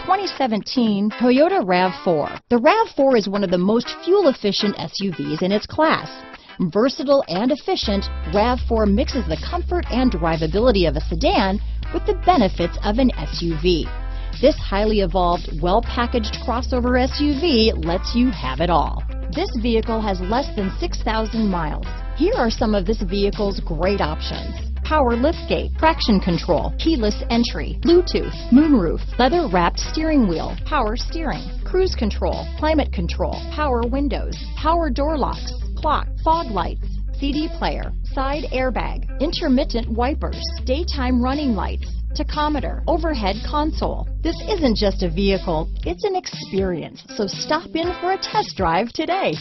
2017 Toyota RAV4. The RAV4 is one of the most fuel-efficient SUVs in its class. Versatile and efficient, RAV4 mixes the comfort and drivability of a sedan with the benefits of an SUV. This highly evolved, well-packaged crossover SUV lets you have it all. This vehicle has less than 6,000 miles. Here are some of this vehicle's great options: power liftgate, traction control, keyless entry, Bluetooth, moonroof, leather-wrapped steering wheel, power steering, cruise control, climate control, power windows, power door locks, clock, fog lights, CD player, side airbag, intermittent wipers, daytime running lights, tachometer, overhead console. This isn't just a vehicle, it's an experience. So stop in for a test drive today.